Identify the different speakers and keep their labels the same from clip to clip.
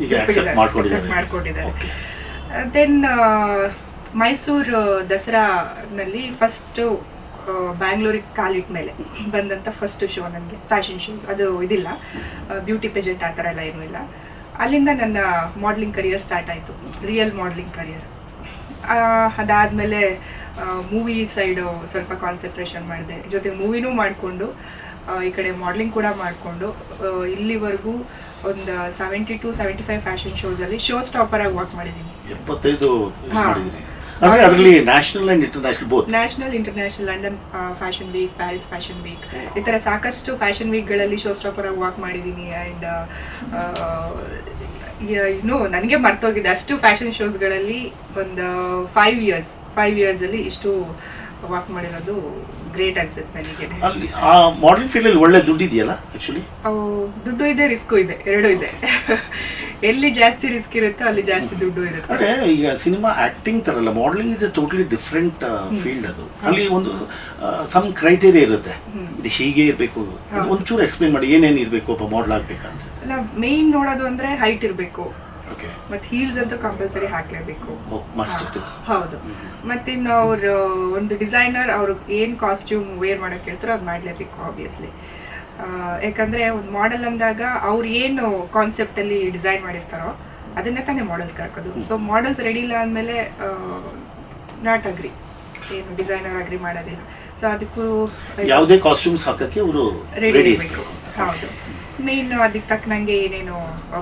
Speaker 1: ಈಗ accept
Speaker 2: ಮಾಡ್ಕೊಂಡಿದ್ದಾರೆ. Then Mysuru ದಸರಾನಲ್ಲಿ first ಬ್ಯಾಂಗ್ಳೂರಿಗೆ ಕಾಲಿಟ್ಟ ಮೇಲೆ ಬಂದಂಥ ಫಸ್ಟ್ ಶೋ ನನಗೆ ಫ್ಯಾಷನ್ ಶೋಸ್. ಅದು ಇದಿಲ್ಲ, ಬ್ಯೂಟಿ ಪೇಜೆಂಟ್ ಆ ಥರ ಎಲ್ಲ ಏನೂ ಇಲ್ಲ. ಅಲ್ಲಿಂದ ನನ್ನ ಮಾಡ್ಲಿಂಗ್ ಕರಿಯರ್ ಸ್ಟಾರ್ಟ್ ಆಯಿತು, ರಿಯಲ್ ಮಾಡ್ಲಿಂಗ್ ಕರಿಯರ್. ಅದಾದಮೇಲೆ ಮೂವಿ ಸೈಡು ಸ್ವಲ್ಪ ಕಾನ್ಸಂಟ್ರೇಷನ್ ಮಾಡಿದೆ, ಜೊತೆಗೆ ಮೂವಿನೂ ಮಾಡಿಕೊಂಡು ಈ ಕಡೆ ಮಾಡ್ಲಿಂಗ್ ಕೂಡ ಮಾಡಿಕೊಂಡು ಇಲ್ಲಿವರೆಗೂ ಒಂದು 70 to 75 ಫ್ಯಾಷನ್ ಶೋಸಲ್ಲಿ ಶೋ ಸ್ಟಾಪರಾಗಿ ವರ್ಕ್ ಮಾಡಿದ್ದೀನಿ.
Speaker 1: 75 ಮಾಡಿದ್ದೀನಿ. ಅದರಲ್ಲಿ national and international both.
Speaker 2: National, international, London fashion week, Paris fashion week, ಈ ಥರ ಸಾಕಷ್ಟು ಫ್ಯಾಷನ್ ವೀಕ್ಗಳಲ್ಲಿ ಶೋ ಸ್ಟಾಪರಾಗಿ ವರ್ಕ್ ಮಾಡಿದ್ದೀನಿ. ಆ್ಯಂಡ್ ಇನ್ನೂ ನನಗೆ ಮರ್ತೋಗಿದೆ ಅಷ್ಟು ಫ್ಯಾಷನ್ ಶೋಸ್ಗಳಲ್ಲಿ ಒಂದು 5 ಇಯರ್ಸಲ್ಲಿ ಇಷ್ಟು ವರ್ಕ್ ಮಾಡಿರೋದು ಗ್ರೇಟ್ ಅನ್ಸುತ್ತೆ ನನಗೆ.
Speaker 1: ಅಲ್ಲಿ ಆ ಮಾಡಲಿಂಗ್ ಫೀಲ್ಡಲ್ಲಿ ಒಳ್ಳೆ ದುಡ್ಡು ಇದೆಯಲ್ಲ ಆ್ಯಕ್ಚುಲಿ?
Speaker 2: ದುಡ್ಡು ಇದೆ, ರಿಸ್ಕು ಇದೆ, ಎರಡೂ ಇದೆ. ಎಲ್ಲಿ ಜಾಸ್ತಿ ರಿಸ್ಕ್ ಇರುತ್ತೋ ಅಲ್ಲಿ ಜಾಸ್ತಿ ದುಡ್ಡು ಇರುತ್ತೆ.
Speaker 1: ಅಂದರೆ ಈಗ ಸಿನಿಮಾ ಆ್ಯಕ್ಟಿಂಗ್ ಥರಲ್ಲ, modelling is a totally different field. ಅದು ಅಲ್ಲಿ ಒಂದು ಸಮ್ ಕ್ರೈಟೇರಿಯಾ ಇರುತ್ತೆ, ಇದು ಹೀಗೆ ಇರಬೇಕು. ಒಂಚೂರು ಎಕ್ಸ್ಪ್ಲೇನ್ ಮಾಡಿ, ಏನೇನು ಇರಬೇಕು ಒಬ್ಬ ಮಾಡಲ್ ಆಗಬೇಕಂದ್ರೆ?
Speaker 2: ಮೇಯ್ನ್ ನೋಡೋದು ಅಂದರೆ ಹೈಟ್ ಇರಬೇಕು,
Speaker 1: ಓಕೆ,
Speaker 2: ಮತ್ತು ಹೀಲ್ಸ್ ಅಂತೂ ಕಂಪಲ್ಸರಿ ಹಾಕಲೇಬೇಕು. ಹೌದು. ಮತ್ತಿನ್ನು ಅವರು ಒಂದು ಡಿಸೈನರ್ ಅವ್ರಿಗೆ ಏನು ಕಾಸ್ಟ್ಯೂಮ್ ವೇರ್ ಮಾಡೋಕ್ಕೆ ಹೇಳ್ತಾರೋ ಅದು ಮಾಡಲೇಬೇಕು ಆಬ್ವಿಯಸ್ಲಿ. ಯಾಕಂದರೆ ಒಂದು ಮಾಡೆಲ್ ಅಂದಾಗ ಅವ್ರು ಏನು ಕಾನ್ಸೆಪ್ಟಲ್ಲಿ ಡಿಸೈನ್ ಮಾಡಿರ್ತಾರೋ ಅದನ್ನೇ ತಾನೇ ಮಾಡೆಲ್ಸ್ಗೆ ಹಾಕೋದು. ಸೊ ಮಾಡೆಲ್ಸ್ ರೆಡಿ ಇಲ್ಲ ಅಂದಮೇಲೆ ನಾಟ್ ಅಗ್ರಿ, ಏನು ಡಿಸೈನರ್ ಅಗ್ರಿ ಮಾಡೋದಿಲ್ಲ. ಸೊ ಅದಕ್ಕೂ
Speaker 1: ಯಾವುದೇ ಕಾಸ್ಟ್ಯೂಮ್ಸ್ ಹಾಕೋಕ್ಕೆ ಅವರು
Speaker 2: ರೆಡಿ ಇರಬೇಕು. ಹೌದು. ಮೇಯ್ನು ಅದಕ್ಕೆ ತಕ್ಕನಂಗೆ ಏನೇನು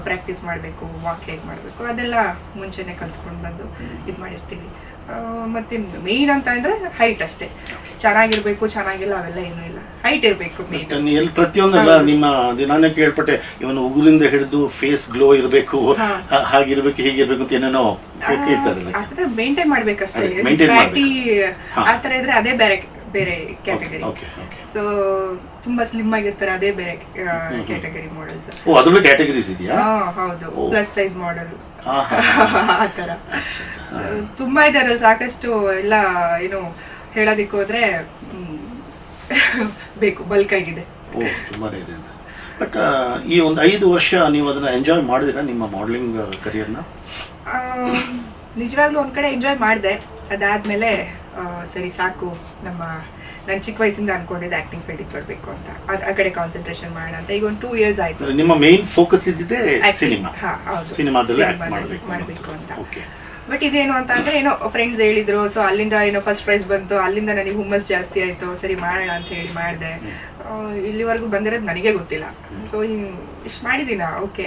Speaker 2: ಪ್ರಾಕ್ಟೀಸ್ ಮಾಡಬೇಕು, ವಾಕ್ ಹೇಗೆ ಮಾಡಬೇಕು ಅದೆಲ್ಲ ಮುಂಚೆನೇ ಕಲ್ತ್ಕೊಂಡು ಬಂದು ಇದು ಮಾಡಿರ್ತೀವಿ. ಮತ್ತು ಮೇಯ್ನ್ ಅಂತ ಅಂದರೆ ಹೈಟ್ ಅಷ್ಟೇ. ಚೆನ್ನಾಗಿರ್ಬೇಕು, ಚೆನ್ನಾಗಿಲ್ಲ ಅವೆಲ್ಲ ಏನೂ ಇಲ್ಲ, ಹೈಟ್ ಇರಬೇಕು ಮೇಯ್ನ್.
Speaker 1: ಎಲ್ಲಿ ಪ್ರತಿಯೊಂದೆಲ್ಲ ನಿಮ್ಮ ದಿನಾನೇ ಕೇಳ್ಪಟ್ಟೆ, ಇವನು ಉಗುರಿಂದ ಹಿಡಿದು ಫೇಸ್ ಗ್ಲೋ ಇರಬೇಕು, ಹಾಗಿರ್ಬೇಕು, ಹೀಗಿರ್ಬೇಕು ಅಂತ ಏನೇನೋ ಕೇಳ್ತಾರಲ್ಲ,
Speaker 2: ಆ ಥರ ಮೇಂಟೈನ್ ಮಾಡಬೇಕಷ್ಟೇ. ಫ್ಯಾಟಿ ಆ ಥರ ಇದ್ರೆ ಅದೇ ಬೇರೆ ಕ್ಯಾಟಗರಿ. ಸೊ ತುಂಬಾ ಸ್ಲಿಮ್ ಆಗಿರ್ತಾರೆ, ಅದೇ ಬೇರೆ ಕ್ಯಾಟಗರಿ ಮಾಡೆಲ್ಸ್.
Speaker 1: ಅದರಲ್ಲೂ ಕ್ಯಾಟಗರೀಸ್ ಇದೆಯಾ?
Speaker 2: ಹೌದು, ಪ್ಲಸ್ ಸೈಜ್ ಮಾಡೆಲ್ ಆ ಥರ ತುಂಬಾ ಇದಾರೆ, ಸಾಕಷ್ಟು ಎಲ್ಲ. ಏನು ಹೇಳೋದಕ್ಕೆ ಹೋದ್ರೆ ಬೇಕು, ಬಲ್ಕ್ ಆಗಿದೆ.
Speaker 1: ತುಂಬಾನೇ ಇದೆ ಅಂತ. ಬಟ್ ಈ ಒಂದು 5 ವರ್ಷ ನೀವು ಅದನ್ನ ಎಂಜಾಯ್ ಮಾಡಿದಿರಾ ನಿಮ್ಮ ಮಾಡಲಿಂಗ್ ಕರಿಯರ್ನ?
Speaker 2: ನಿಜವಾಗ್ಲೂ ಒಂದ್ ಕಡೆ ಎಂಜಾಯ್ ಮಾಡಿದೆ. ಅದಾದ್ಮೇಲೆ ಸರಿ ಸಾಕು, ನಾನು ಚಿಕ್ಕ ವಯಸ್ಸಿಂದ ಅನ್ಕೊಂಡಿದ್ದೆ ಆಕ್ಟಿಂಗ್ ಫೀಲ್ಡಿಗೆ ಬರಬೇಕು ಅಂತ, ಆ ಕಡೆ ಕಾನ್ಸಂಟ್ರೇಷನ್ ಮಾಡೋಣ ಅಂತ. ಈಗ ಒಂದು 2 years ಆಯ್ತು.
Speaker 1: ನಿಮ್ಮ ಮೇನ್ ಫೋಕಸ್ ಇದ್ದಿದೆ ಸಿನಿಮಾ,
Speaker 2: ಸಿನಿಮಾದಲ್ಲಿ ಮಾಡಬೇಕು ಅಂತ. ಬಟ್ ಇದೇನು ಅಂತ ಅಂದ್ರೆ, ಏನೋ ಫ್ರೆಂಡ್ಸ್ ಹೇಳಿದ್ರು, ಸೊ ಅಲ್ಲಿಂದ ಏನೋ ಫಸ್ಟ್ ಪ್ರೈಸ್ ಬಂತು, ಅಲ್ಲಿಂದ ನನಗೆ ಹುಮ್ಮಸ್ ಜಾಸ್ತಿ ಆಯ್ತು, ಸರಿ ಮಾಡೋಣ ಅಂತ ಹೇಳಿ ಮಾಡಿದೆ. ಇಲ್ಲಿವರೆಗೂ ಬಂದಿರೋದು ನನಗೆ ಗೊತ್ತಿಲ್ಲ. ಸೊ ಇಷ್ಟು ಮಾಡಿದ್ದೀನ, ಓಕೆ.